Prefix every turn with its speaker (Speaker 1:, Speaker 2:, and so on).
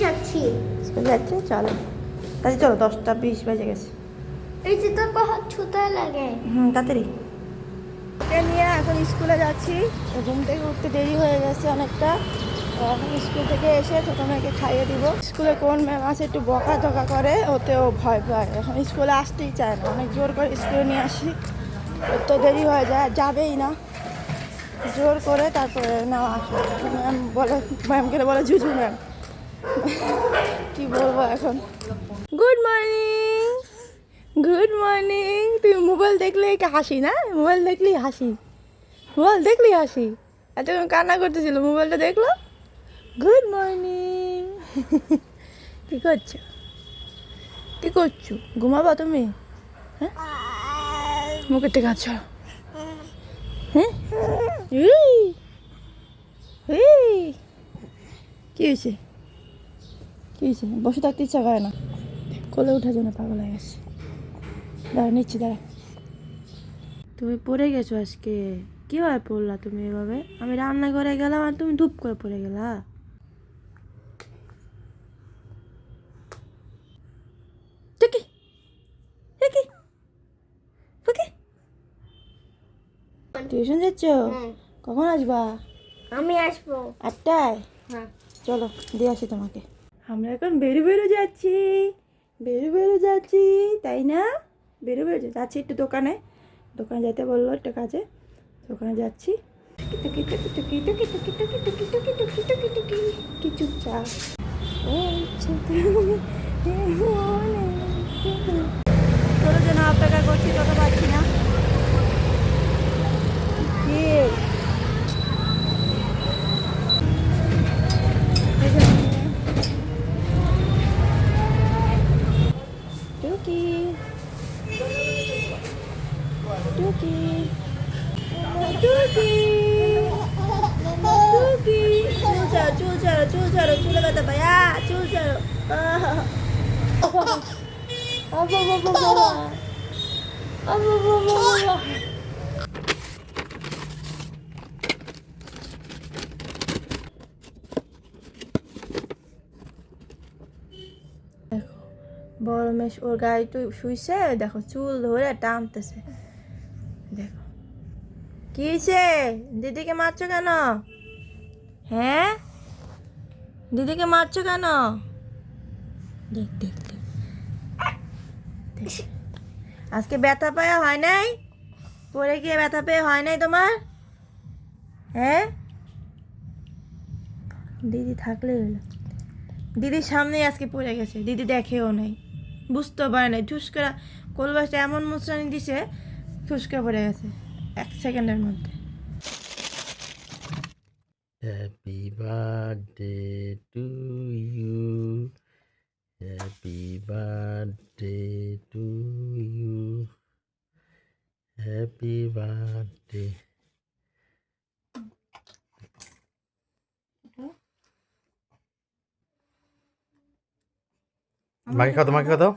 Speaker 1: যাচ্ছি।
Speaker 2: স্কুল যাচ্ছে, চলো তাহলে চলো, 10টা 20 বেজে গেছে।
Speaker 1: এই যে তো বহুত ছুতা লাগে।
Speaker 2: তাড়াতাড়ি নিয়ে এখন স্কুলে যাচ্ছি। ঘুম থেকে উঠতে দেরি হয়ে গেছে অনেকটা। এখন স্কুল থেকে এসে ছোটো মেয়েকে খাইয়ে দিব। স্কুলে কোন ম্যাম আছে একটু বকা ঝকা করে, ওতেও ভয় পায়। এখন স্কুলে আসতেই চায় না, অনেক জোর করে স্কুলে নিয়ে আসি, তো দেরি হয়ে যায়, যাবেই না, জোর করে তারপরে না আসে। ম্যাম বলে, ম্যামকে বলে জুজু ম্যাম। কি বলবো এখন। Good morning, good morning. তুই মোবাইল দেখলে হাসি না, মোবাইল দেখলেই হাসি, মোবাইল দেখলেই হাসি। এত কান্না করতেছিল, মোবাইলটা দেখলো। Good morning. কি করছো, কি করছো? ঘুমাবা তুমি? হ্যাঁ, মুখের থেকে আছো। হ্যাঁ, কি হয়েছে, কি হয়েছে? বসে থাকতে ইচ্ছা করে না, কোলে উঠার জন্য পাগল হয়ে গেছে। দাঁড়া, নিচ্ছি, দাঁড়া। তুমি পড়ে গেছো আজকে? কীভাবে পড়লা তুমি এভাবে? আমি রান্না করে গেলাম আর তুমি ধূপ করে পড়ে গেলা। টিউশন যাচ্ছ? কখন আসবা?
Speaker 1: আমি আসবো
Speaker 2: 8টায়।
Speaker 1: হ্যাঁ।
Speaker 2: চলো দিয়ে আসি তোমাকে। আমরা এখন বেরো বেরো যাচ্ছি, বেরো বেরো যাচ্ছি, তাই না? বেরো বেরো যাচ্ছি একটু দোকানে, দোকানে যেতে বললো একটা কাজে, দোকানে যাচ্ছি। টুকি টুকি টুকি টুকি টুকি টুকি টুকি টুকি টুকি টুকি টুকি কি চুপচাপ। তোর জন্য অপেক্ষা করছি, তোকে পাচ্ছি না। টুকি টুকি টুকি টুকি, চুল ছাড়ো, চুল ছাড়ো, চুল ছাড়ো, চুলে ব্যথা পাই, চুল ছাড়ো। দেখো বড় মেশ ওর গায়ে তো শুইছে, দেখো চুল ধরে টানতেছে। দেখো কি হয়েছে, দিদিকে মারছো কেন? হ্যাঁ, দিদিকে মারছো কেন? দেখ দেখ দেখ, আজকে ব্যথা পাওয়া হয় নাই? পড়ে গিয়ে ব্যথা পেয়ে হয় নাই তোমার? হ্যাঁ, দিদি থাকলে হলো। দিদির সামনেই আজকে পড়ে গেছে, দিদি দেখেও নাই, বুঝতেও পারে নাই। ঠুস করে কোলবাসটা এমন মুচড়ানি দিছে, ঠুসকে পড়ে গেছে 1 সেকেন্ডের মধ্যে।
Speaker 3: Happy birthday to you. Happy birthday to you. Happy birthday. মাকে খাও, তোমাকে খাও।